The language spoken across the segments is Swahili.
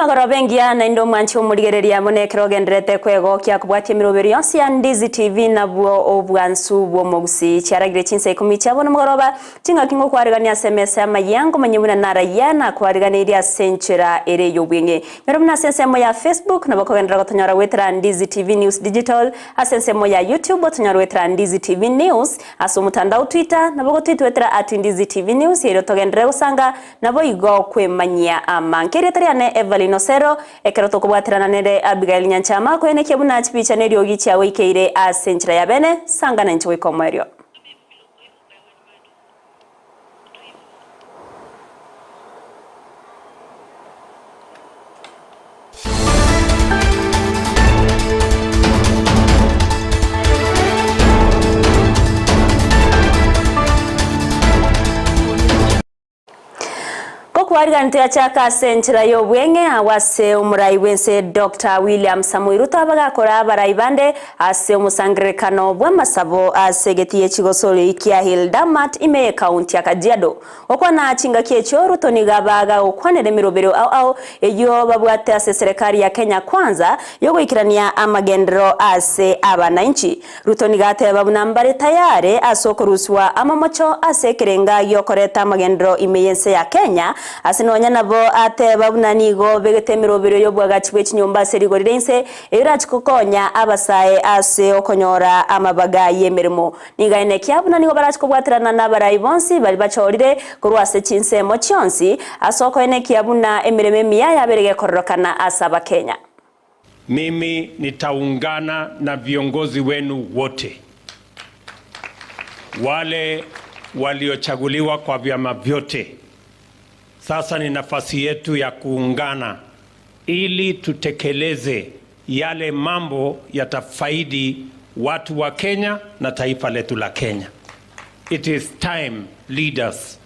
Nimagoro bengia na indo mwanchi omurigereria monekero gendrete kwego kya kubwatia mirobero yonse ya Ndizi TV na bwo obwansu bwo Gusii cyaragire Chinsa Ikomi cyabona mugoroba cinga kingo kwarigania SMS Amayia manyebuna nara yana kwariganiria senchera ere yobwenge nyarumna sensemo ya Facebook na bakogendera gotonyora wetra Ndizi TV News Digital asensemo ya YouTube gotonyora wetra Ndizi TV News aso mutandao Twitter na bako tweet wetra @Ndizi TV News yero togendera usanga nabo igo kwemanyia amankere tariane Everlyne Osero ekeroto kubwatirana nere Abigail Nyanchama kwene kebuna chipicha nerio gicha wikeire asenchira ya bene sangana nchwe komerio Wargantia chaka senchira yobwenge awase umurai wense Dr. William Samuel Ruto abagakora baraibande ase umusangirekano bw'amasabo asegetie chigosolo ikia Hildamat ime county ya Kajiado okwana chinga kiecho Ruto nigabaga okwanere mirobero au eyo babwate ase serikali ya Kenya kwanza yogo ikirania amagendero ase abananchi Ruto nigate babunambare tayare asokoruswa amamocho ase kirenga yokoreta amagendero imeyense ya Kenya asinonya nabo ate babunanigo begete mirobero yobwagachwe chinyomba serigorirense erachikokonya abasaye ase okonyora amabaga yemerimo nigaine kyabunanigo barachikobwatirana nabarai bonsi bali bachorire kurwase Chinsa chionsi asoko ene kyabuna emireme miya yaberege kororokana asaba Kenya. Mimi nitaungana na viongozi wenu wote wale waliochaguliwa kwa vyama vyote. Sasa ni nafasi yetu ya kuungana ili tutekeleze yale mambo yatafaidi watu wa Kenya na taifa letu la Kenya. It is time, leaders,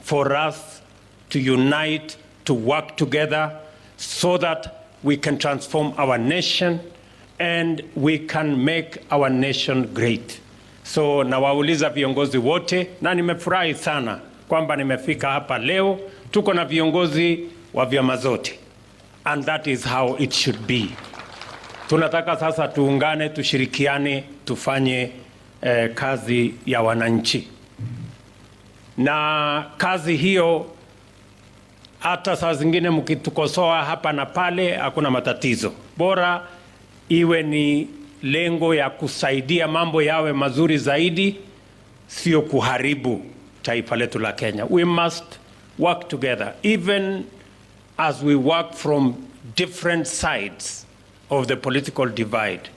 for us to unite, to work together so that we can transform our nation and we can make our nation great. So nawauliza viongozi wote na nimefurahi sana kwamba nimefika hapa leo. Tuko na viongozi wa vyama zote and that is how it should be. Tunataka sasa tuungane, tushirikiane, tufanye kazi ya wananchi. Na kazi hiyo hata saa zingine mkitukosoa hapa na pale hakuna matatizo. Bora iwe ni lengo ya kusaidia mambo yawe mazuri zaidi, sio kuharibu taifa letu la Kenya. We must work together, even as we work from different sides of the political divide,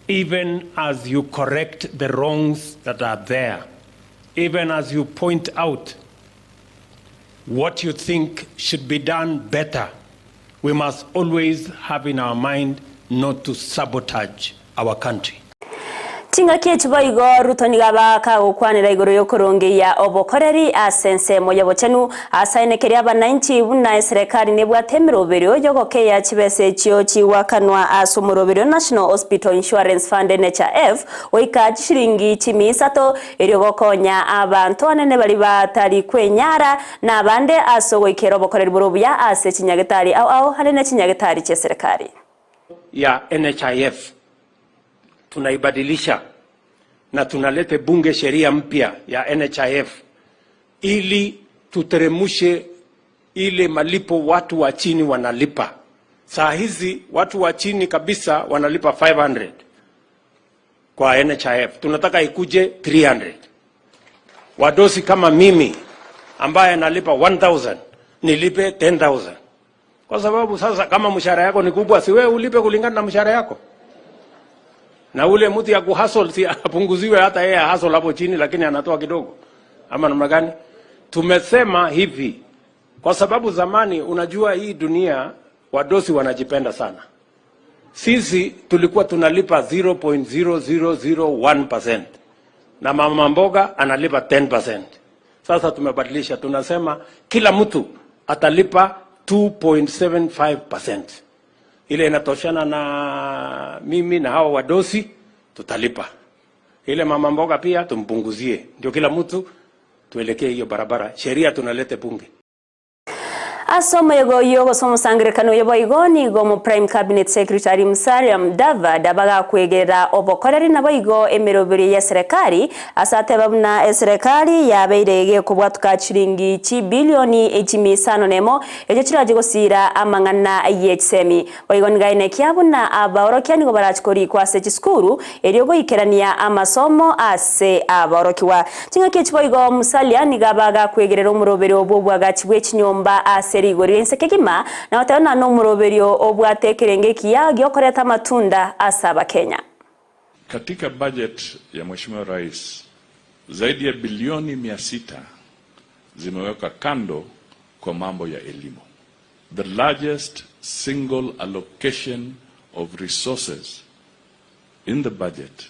even as you correct the wrongs that are there, even as you point out what you think should be done better, we must always have in our mind not to sabotage our country. Tinga kiechbo igo Ruto nigabaka okwanira igoro yokoronge ya obokoreri asense moya bochenu asainekeria abananchi buna serikali nebwatemirobero yogoke ya chibese chio chiwakanwa asumurobero National Hospital Insurance Fund NHIF oika shiringi chimisato eryogokonya abantu anene bali batari kwenyara na bande asogo ikero bokoreri borobya ase chinyagetari au hanene chinyagetari che serikali ya NHIF tunaibadilisha na tunalete bunge sheria mpya ya NHIF ili tuteremushe ile malipo watu wa chini wanalipa. Saa hizi watu wa chini kabisa wanalipa 500 kwa NHIF. Tunataka ikuje 300. Wadosi kama mimi ambaye nalipa 1000 nilipe 10000. Kwa sababu sasa kama mshahara yako ni kubwa, si wewe ulipe kulingana na mshahara yako. Na ule mtu ya kuhustle si apunguziwe hata yeye hustle hapo chini lakini anatoa kidogo. Ama namna gani? Tumesema hivi kwa sababu zamani unajua hii dunia wadosi wanajipenda sana. Sisi tulikuwa tunalipa 0.0001% na mama mboga analipa 10%. Sasa tumebadilisha, tunasema kila mtu atalipa 2.75%. Ile inatoshana na mimi na hao wadosi tutalipa. Ile mama mboga pia tumpunguzie. Ndio kila mtu tuelekee hiyo barabara. Sheria tunalete bunge. Asomo yogo somo sangrekano yoboigoni go mu Prime Cabinet Secretary Musalia Mudavadi abaga kwegera obokoreri naboigo emirobiri ya serikali asate babuna serikali yabeirege kubwatuka chiringi bilioni 5 nemo ejo kiraje gosira amangana yexemi boigoni gaine kyabuna abaorokyani go barachikori kwase chiskuru eriogo ikerania amasomo ase abaorokiwa kinga kichiboigo Musalia nigabaga kwegerera omuroberi obubwaga chibwe chinyomba serigori ensekegima na wataona no muroberio obwatekerengekia gyokoreta matunda asaba Kenya. Katika budget ya Mheshimiwa Rais zaidi ya bilioni 600 zimewekwa kando kwa mambo ya elimu. The largest single allocation of resources in the budget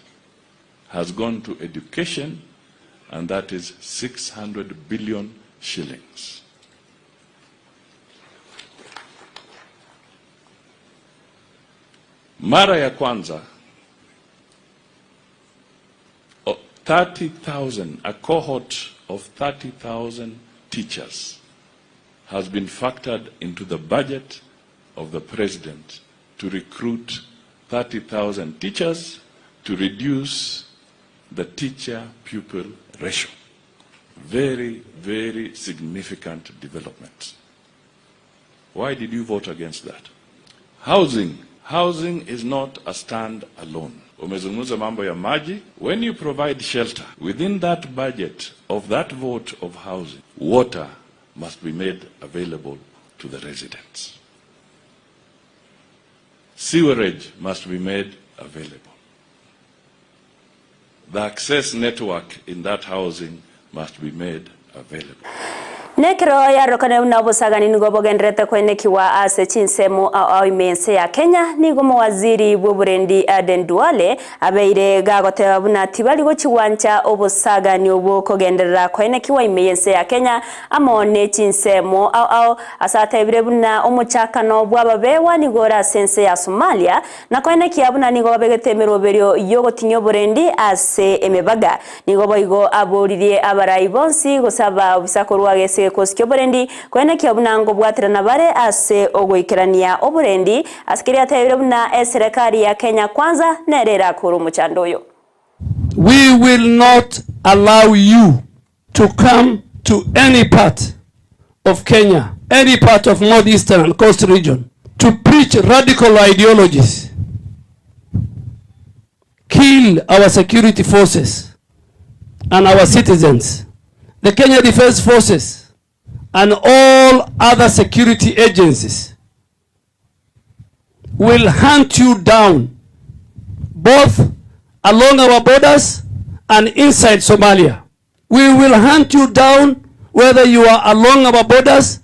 has gone to education, and that is 600 billion shillings. Mara ya kwanza 30,000, a cohort of 30,000 teachers has been factored into the budget of the President to recruit 30,000 teachers to reduce the teacher-pupil ratio. Very, very significant development. Why did you vote against that? Housing is not a stand alone. Umezungumza mambo ya maji. When you provide shelter, within that budget of that vote of housing, water must be made available to the residents. Sewerage must be made available. The access network in that housing must be made available. Nekero ya rokane unabosagani nigobogendrete kwenekiwa ase chinsemu au imense ya Kenya nigomo waziri bw'oburendi Aden Duale abeire gagoteba buna tibali gochiwancha obosagani obo kogenderera kwenekiwa imense ya Kenya amone chinsemu au asatebire buna omuchakano bw'ababewa nigora sense ya Somalia na kwenekiya buna nigobegete miroberio yogotinyo burendi ase emebaga nigoboigo aboririe abarayi bonsi gosaba obisakorwa gese kosikyo burendi kwene kyabunango bwatirana bare ase ogoikerania oburendi askiri atayire buna serikali ya Kenya kwanza nerera kuru muchandoyo. We will not allow you to come to any part of Kenya, any part of northeastern and coast region to preach radical ideologies, kill our security forces and our citizens. The Kenya Defense Forces and all other security agencies will hunt you down both along our borders and inside Somalia. We will hunt you down whether you are along our borders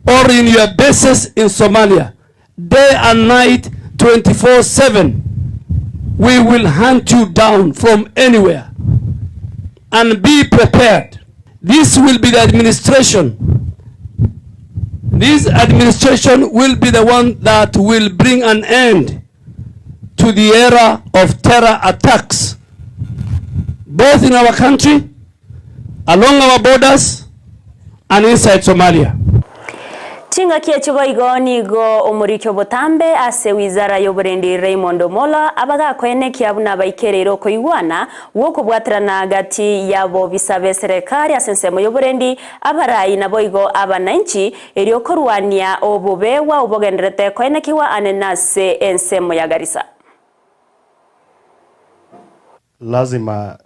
or in your bases in Somalia. Day and night, 24/7. We will hunt you down from anywhere. And be prepared. This will be the administration. This administration will be the one that will bring an end to the era of terror attacks, both in our country, along our borders, and inside Somalia. Chinga kiachiboigo nigo omurikyo botambe ase wizara y'oburendi Raymond Omola abaga kwene kyabuna baikerero koigwana woko bwatrana gati yabo bisabe serikali asensemo y'oburendi abarayi naboigo abananchi eriokorwania obubewa obogendrete kwene kiwa anenase ensemo ya Garissa. Lazima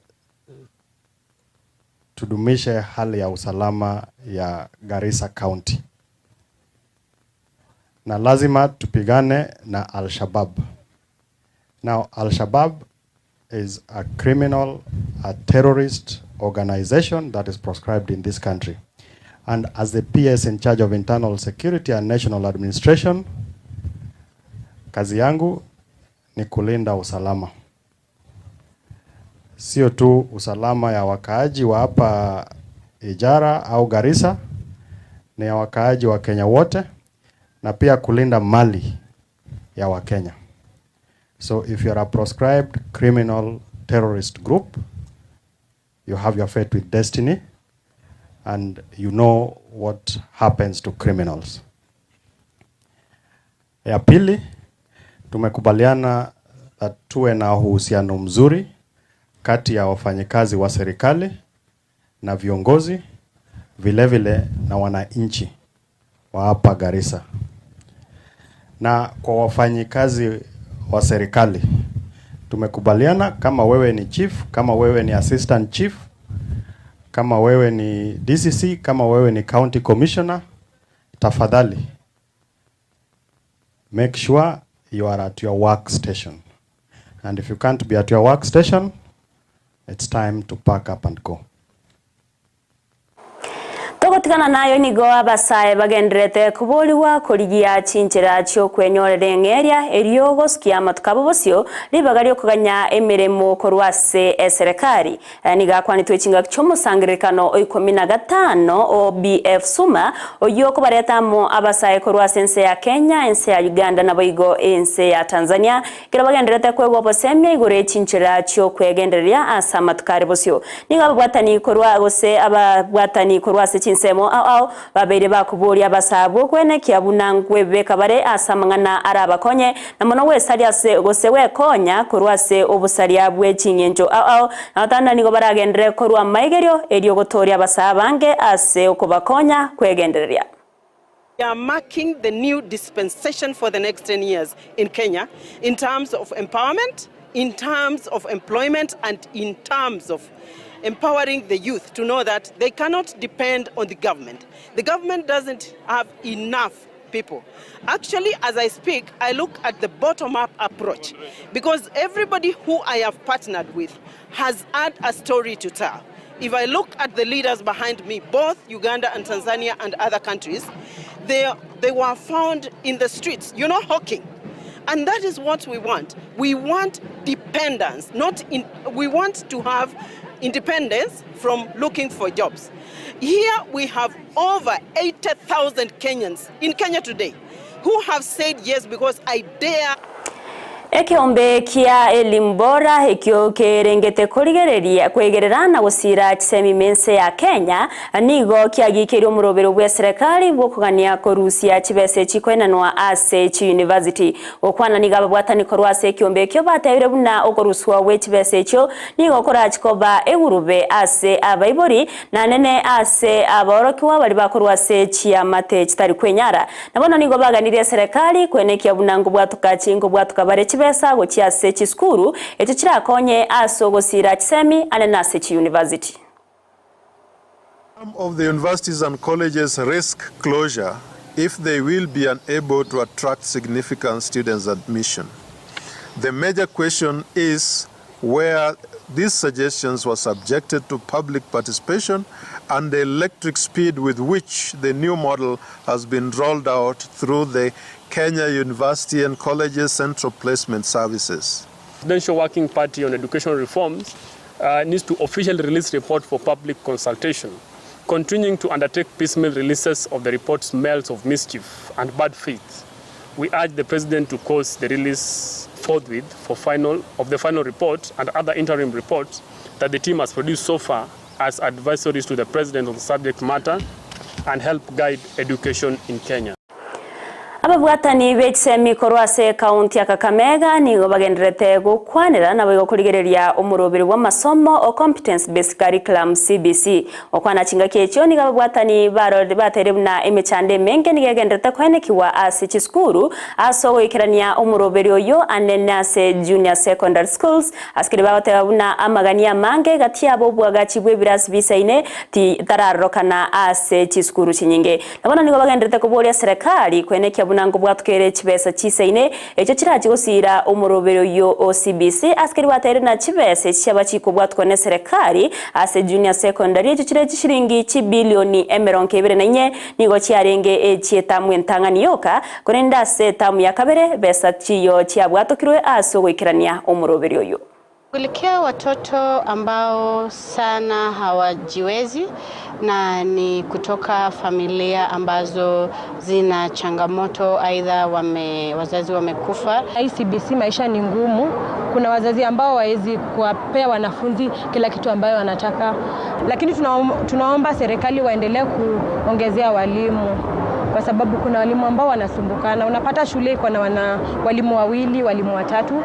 tudumishe hali ya usalama ya Garissa County. Na lazima tupigane na Al-Shabaab. Now, Al-Shabaab is a criminal, a terrorist organization that is proscribed in this country. And as the PS in charge of internal security and national administration, kazi yangu ni kulinda usalama. Sio tu usalama ya wakaaji wa hapa Ijara au Garissa, ni ya wakaaji wa Kenya wote, na pia kulinda mali ya Wakenya. So if you are a proscribed criminal terrorist group, you have your fate with destiny, and you know what happens to criminals. Ya pili, tumekubaliana tuwe na uhusiano mzuri kati ya wafanyikazi wa serikali na viongozi vile vile na wananchi wa hapa Garissa. Na kwa wafanyikazi wa serikali tumekubaliana, kama wewe ni chief, kama wewe ni assistant chief, kama wewe ni DCC, kama wewe ni county commissioner, tafadhali make sure you are at your workstation. And if you can't be at your workstation, it's time to pack up and go. Togotikana nayo nigo abasae bagendrete kuboliwa kurigia Chinsa cyo kwenyorera engeria eriogo skia matukabo bosio libagario kuganya emiremo korwase serikali niga kwanitwe chinga cy'umusangirekano Ikomi na 5 OBF suma oyoko baretamo abasae korwase ense ya Kenya, ense ya Uganda na boigo ense ya Tanzania kira bagendrete kwego bosemye igore Chinsa cyo kwegenderia asa matukare bosio niga bwatani korwa gose ababwatani korwase Chinsemo au babere bakuburi abasabo kwene kiabunangwe bekabare asamangana arabakonye na mono wese aliase gose wekonya kurwase obusaria bwe chinyenjo au natanda nigo baragendere korwa maigerio erio gotoria abasabange ase okubakonya kwegenderia. We are marking the new dispensation for the next 10 years in Kenya in terms of empowerment, in terms of employment, and in terms of empowering the youth to know that they cannot depend on the government. The government doesn't have enough people. Actually, as I speak, I look at the bottom-up approach because everybody who I have partnered with has had a story to tell. If I look at the leaders behind me, both Uganda and Tanzania and other countries, they were found in the streets, hawking. And that is what we want. We want dependence, we want to have independence from looking for jobs. Here we have over 80,000 Kenyans in Kenya today who have said yes because I dare. Ekiombe kia elimbora ekyo kerengete kurigereria kwegererana gusira kisemi mense ya Kenya nigo kiagikero murobero bwa serikali bwokugania korusia kibese chikwenanwa ase chi university okwana niga babwatani korwase ekiombe ekyo batayire buna okoruswa we kibese ekyo nigo korachikoba egurube ase abaibori na nene ase aborokiwa bali bakorwase chiamate kitari kwenyara nabona nigo baganiriye serikali kwenekia bunango bwatukachingo bwatukabare besa gochia sechi skuru echo kirakonye asogosira kisemi anena sechi university. Some of the universities and colleges risk closure if they will be unable to attract significant students admission. The major question is where these suggestions were subjected to public participation and the electric speed with which the new model has been rolled out through the Kenya University and Colleges Central Placement Services. The Presidential Working Party on Education Reforms needs to officially release report for public consultation, continuing to undertake piecemeal releases of the report smells of mischief and bad faith. We urge the President to cause the release forthwith of the final report and other interim reports that the team has produced so far as advisories to the President on the subject matter and help guide education in Kenya. Ababwatani b'ekisemi korwase county ya Kakamega nigo bagenderete gukwanira nabo gukurigereria umurobero w'amasomo o competence based curriculum CBC okwana chinga kyecho nigo ababwatani barode baterebuna emechande menge nigegenderete kwenekiwa ase chiskuru aso ikirania umurobero yo anenase junior secondary schools askiri baterabuna amagania mange gati abo bwagachi bwebirasi bisaine ti tararokana ase chiskuru chinyinge nabona nigo bagenderete kubolia serikali kwenekia bunango bwatukere kibesa chisaine echo kirachigosira umurobero yo OCBC askari batere na kibese cyabachiko bwatwane serikali ase junior secondary echo kire kishiringi bilioni 24 nigo cyarenge echietamu entangani yoka kurenda se tamu ya kabere besa chiyo cyabwatukirwe aso gwikirania umurobero yo kuelekea watoto ambao sana hawajiwezi na ni kutoka familia ambazo zina changamoto aidha wazazi wamekufa. CBC maisha ni ngumu. Kuna wazazi ambao hawawezi kuwapea wanafunzi kila kitu ambayo wanataka. Lakini tunaomba serikali waendelee kuongezea walimu kwa sababu kuna walimu ambao wanasumbukana. Unapata shule iko na walimu wawili, walimu watatu.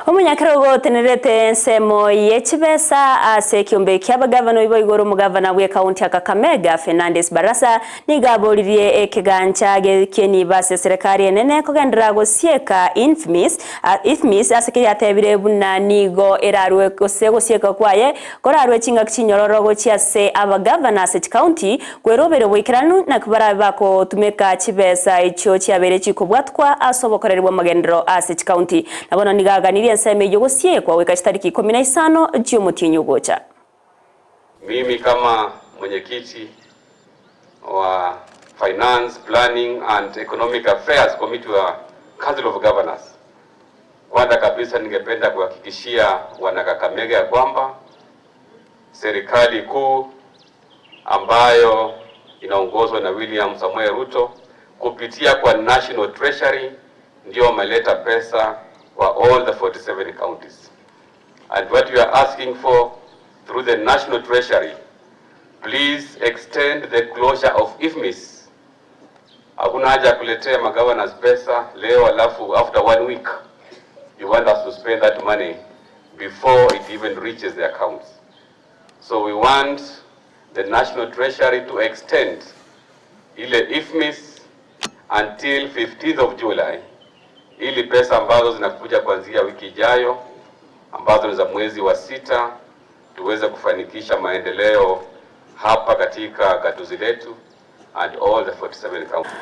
Omunyakirogo tenerete nsemo yechibesa ase kiumbe ky'abagavana ibo igoro mugavana we county ya Kakamega Fernandes Barasa nigaboririe ekigancha gekeni base serikali enene kogendera gosieka infmis ase kyatebire buna nigo erarwe gosieka kwaye korarwe chinga kinyororo gochiase abagavana ase county kwerobere bwikiranu na kubara bako tumeka chibesa icho cyabere chikobwatwa asobokorerwa magendero ase county nabona nigaganiriye nseme yogosiekwa weka tariki 15 Jumapili gocha. Mimi kama mwenyekiti wa Finance, Planning and Economic Affairs Committee wa Council of Governors, kwanza kabisa ningependa kuhakikishia wanakakamega ya kwamba serikali kuu ambayo inaongozwa na William Samoei Ruto kupitia kwa National Treasury ndio wameleta pesa for all the 47 counties. And what we are asking for through the National Treasury, please extend the closure of IFMIS. Hakuna haja kuletea magavana pesa leo alafu after 1 week you want us to spend that money before it even reaches the accounts. So we want the National Treasury to extend ile IFMIS until 15th of July. Ili pesa ambazo zinakuja kuanzia wiki ijayo ambazo ni za mwezi wa 6 tuweze kufanikisha maendeleo hapa katika gatuzi letu and all the 47 counties.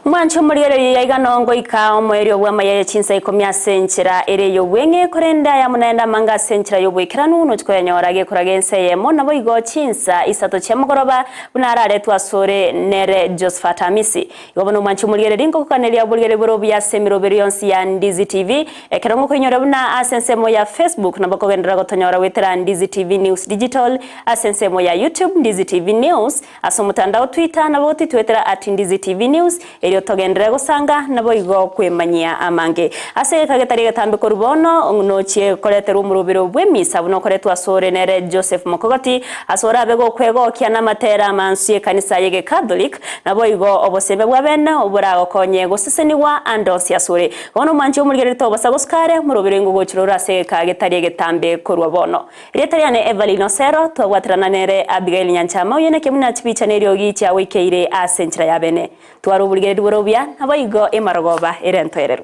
Mwancho muriere yaiganongo ika omwerio wa Amayia Chinsa Ikomi asenchera ere yobwenge korenda ya munaenda manga asenchera yobwekiranu no chiko yanyorage kuragense yemo nabo igo Chinsa isato chamugoroba bunarare twasore nere Josephat Amisi yobono mwancho muriere ringo kanelia bulgere borobi ya semiroberi yonsi ya Ndizi TV ekerongo konyora buna asensemo ya Facebook nabo kogendera gotonyora wetera Ndizi TV News Digital asensemo ya YouTube Ndizi TV News asomutandao Twitter nabo twetera @Ndizi TV News elio togendera gusanga nabo igo kwemanyia amange ase kagetari gatambe korubono nochie koletera umurubiro bwemisa buno koretwa sore nere Joseph Mokogoti asora bego kwego kiana matera mansie kanisa yege Catholic nabo igo obosebe bwabene oburago konye guseseniwa andosia sore bono manje umurigere to basagoskare murubiro ngo chirora ase kagetari gatambe korubono iretariane Everlyne Osero twagwatirana nere Abigail Nyanchama uyene kemuna chipicha neryo gicha wikeire asenchira yabene twaruburigere dworobia nabo igo emarogoba erentoerero.